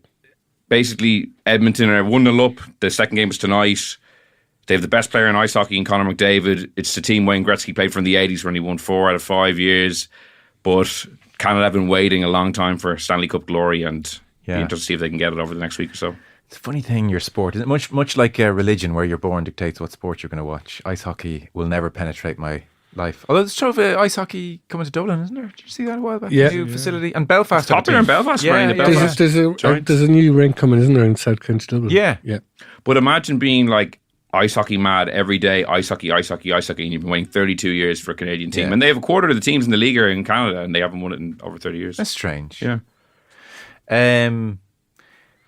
basically, Edmonton are 1-0 up. The second game is tonight. They have the best player in ice hockey in Conor McDavid. It's the team Wayne Gretzky played from the 80s when he won 4 out of 5 years. But Canada have been waiting a long time for Stanley Cup glory, and be interested to see if they can get it over the next week or so. It's a funny thing, your sport. Isn't it much like a religion where you're born dictates what sport you're going to watch? Ice hockey will never penetrate my life. Although there's sort of ice hockey coming to Dublin, isn't there? Did you see that a while back? Yeah. The new facility. And Belfast. Popular in Belfast. Belfast. There's a new rink coming, isn't there, in South County Dublin? Yeah. But imagine being like ice hockey mad every day, ice hocky, and you've been waiting 32 years for a Canadian team. Yeah. And they have a quarter of the teams in the league are in Canada, and they haven't won it in over 30 years. That's strange. Yeah.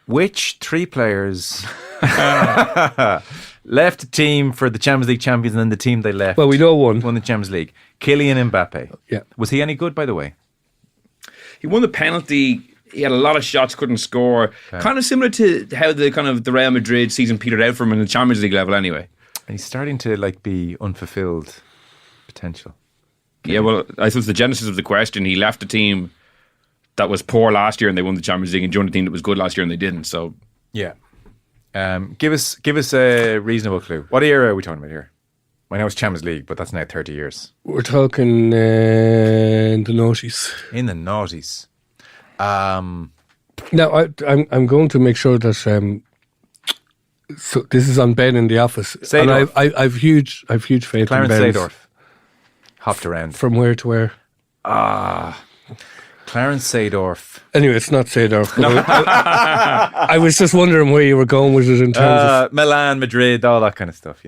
Which 3 players left the team for the Champions League champions, and then the team they left? Well, we know one. Won the Champions League. Kylian Mbappe. Yeah. Was he any good, by the way? He won the penalty. He had a lot of shots, couldn't score. Okay. Kind of similar to how the Real Madrid season petered out for him in the Champions League level anyway. And he's starting to be unfulfilled potential. Yeah, well, I suppose the genesis of the question, he left a team that was poor last year and they won the Champions League, and joined a team that was good last year and they didn't. So yeah. Give us a reasonable clue. What era are we talking about here? I know it's Champions League, but that's now 30 years. We're talking in the noughties. In the noughties. Now, I'm going to make sure that so this is on Ben in the office. Seedorf. And I've huge faith Clarence in Ben. Seedorf. Hopped around. From where to where? Clarence Seedorf. Anyway, it's not Seedorf. No. I was just wondering where you were going with it in terms of Milan, Madrid, all that kind of stuff,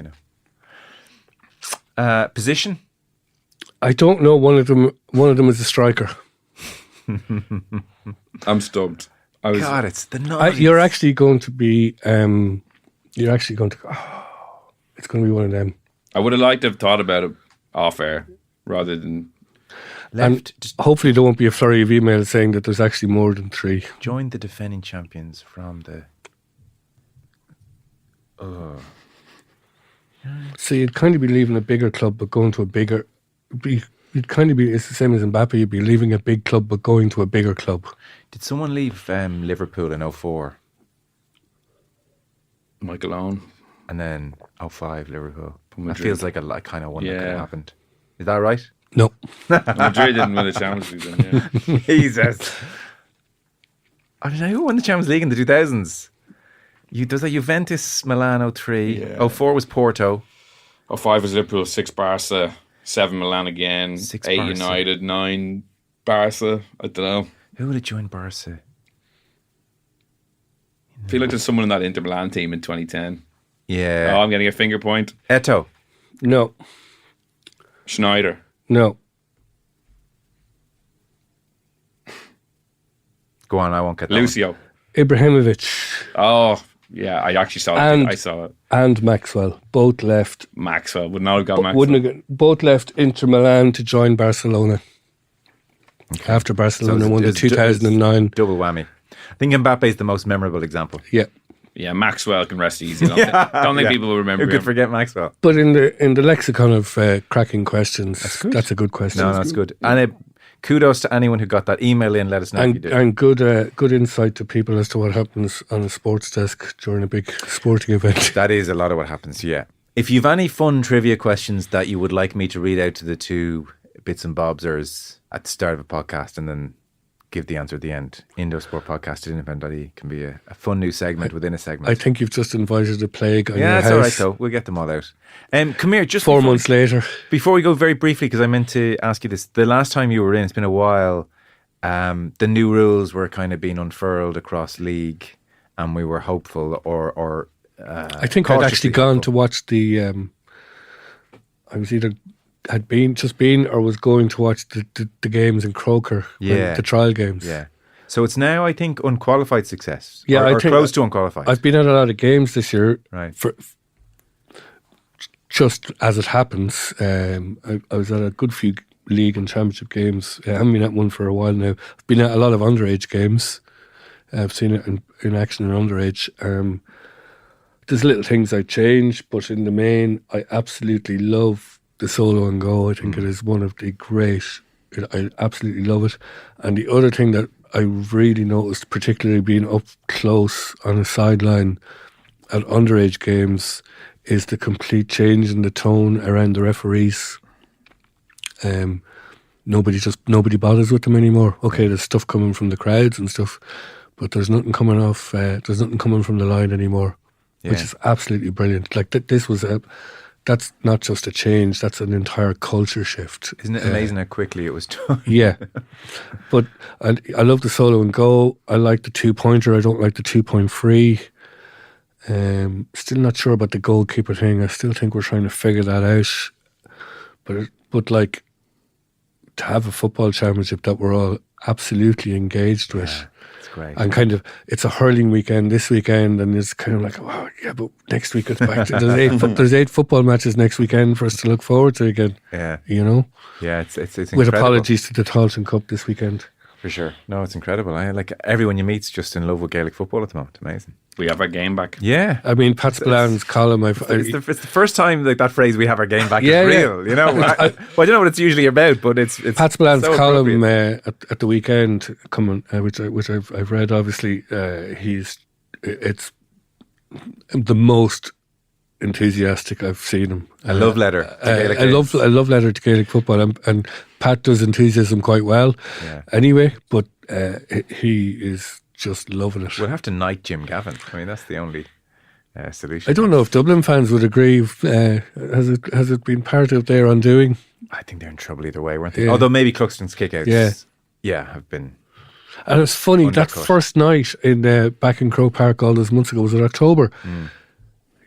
Position? I don't know. One of them is a striker. I'm stumped. God, it's the night. You're actually going to be. It's going to be one of them. I would have liked to have thought about it off air rather than. Left. And hopefully there won't be a flurry of emails saying that there's actually more than 3. Join the defending champions from the. So you'd kind of be leaving a bigger club but going to a bigger. You'd kind of be. It's the same as Mbappe. You'd be leaving a big club but going to a bigger club. Did someone leave Liverpool in 04? Michael Owen. And then 05 Liverpool. That Madrid. feels like a kind of one that could have Yeah. happened. Is that right? No. Madrid didn't win the Champions League then, yeah. Jesus. I don't know who won the Champions League in the 2000s. There's a Juventus, Milan 03. Yeah. 04 was Porto. 05 was Liverpool, 6 Barca, 7 Milan again, 6 8 Barca. United, 9 Barca. I don't know. Who would have joined Barca? I feel like there's someone in that Inter Milan team in 2010. Yeah. Oh, I'm getting a finger point. Eto'o. No. Schneider. No. Go on, I won't get that. Lucio. Ibrahimovic Oh, yeah, I actually saw And- it. I saw it. and Maxwell both left. Maxwell. Would not have got Maxwell. Wouldn't have both left Inter Milan to join Barcelona. After Barcelona So won the it's 2009. Double whammy. I think Mbappe is the most memorable example. Yeah. Yeah, Maxwell can rest easy. Don't think people will remember Who could him. forget Maxwell? But in the lexicon of cracking questions, that's a good question. No, that's good. And kudos to anyone who got that email in. Let us know if you did. And good insight to people as to what happens on a sports desk during a big sporting event. That is a lot of what happens, yeah. If you've any fun trivia questions that you would like me to read out to the 2 bits and bobsers at the start of a podcast and then give the answer at the end, Indosport Podcast at independent.ie can be a fun new segment within a segment. I think you've just invited a plague on your that's house. all right, though. We'll get them all out. Come here, just 4 months later. before we go, very briefly, because I meant to ask you this. The last time you were in, it's been a while, the new rules were kind of being unfurled across league, and we were hopeful or I think I'd actually gone to watch the. I was either had just been or was going to watch the games in Croker, the trial games. Yeah. So it's now, I think, unqualified success. Yeah, or I think close to unqualified. I've been at a lot of games this year. Right. Just as it happens, I was at a good few league and championship games. I haven't been at one for a while now. I've been at a lot of underage games. I've seen it in action in underage. There's little things I change, but in the main, I absolutely love the solo and go. I think it is one of the great. I absolutely love it. And the other thing that I really noticed, particularly being up close on a sideline at underage games, is the complete change in the tone around the referees. Nobody bothers with them anymore. Okay, there's stuff coming from the crowds and stuff, but there's nothing coming off. There's nothing coming from the line anymore, which is absolutely brilliant. Like this was that's not just a change, that's an entire culture shift. Isn't it amazing how quickly it was done? Yeah. But I love the solo and go. I like the 2-pointer. I don't like the 2-point free. Still not sure about the goalkeeper thing. I still think we're trying to figure that out. But like, to have a football championship that we're all absolutely engaged with. Yeah, it's great. And kind of, it's a hurling weekend this weekend, and it's kind of like, wow, yeah, but next week it's back. There's 8 football matches next weekend for us to look forward to again. Yeah. You know? Yeah, it's incredible. With apologies to the Taunton Cup this weekend. For sure. No, it's incredible. Like everyone you meet's just in love with Gaelic football at the moment. Amazing. We have our game back. Yeah. I mean, Pat Spillan's column, It's the first time that phrase "we have our game back" Yeah, is yeah. real. You know, I don't know what it's usually about, but it's Pat Spillan's so column appropriate. at the weekend coming, which I've read. Obviously, it's the most enthusiastic I've seen him. A love letter to Gaelic a love letter to Gaelic football, and Pat does enthusiasm quite well. Yeah. Anyway, but he is just loving it. We'll have to knight Jim Gavin. I mean, that's the only solution. I don't know if Dublin fans would agree. Has it been part of their undoing? I think they're in trouble either way, weren't they? Yeah. Although maybe Cluxton's kickouts, have been. And it's funny, that Undercut. first night back in Croke Park all those months ago, was in October.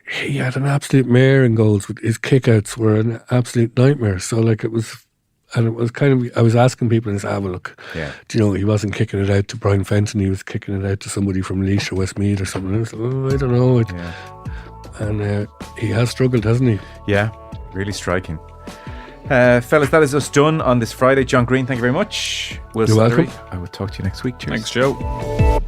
He had an absolute mare in goals. His kickouts were an absolute nightmare. So like it was, And it was kind of, I was asking people, and I said, well, look, Yeah. do you know, he wasn't kicking it out to Brian Fenton, he was kicking it out to somebody from Laois or Westmeath or something. And I was like, I don't know. And he has struggled, hasn't he? Yeah, really striking. Fellas, that is us done on this Friday. John Greene, thank you very much. Will You're Slattery, welcome. I will talk to you next week. Cheers. Thanks, Joe.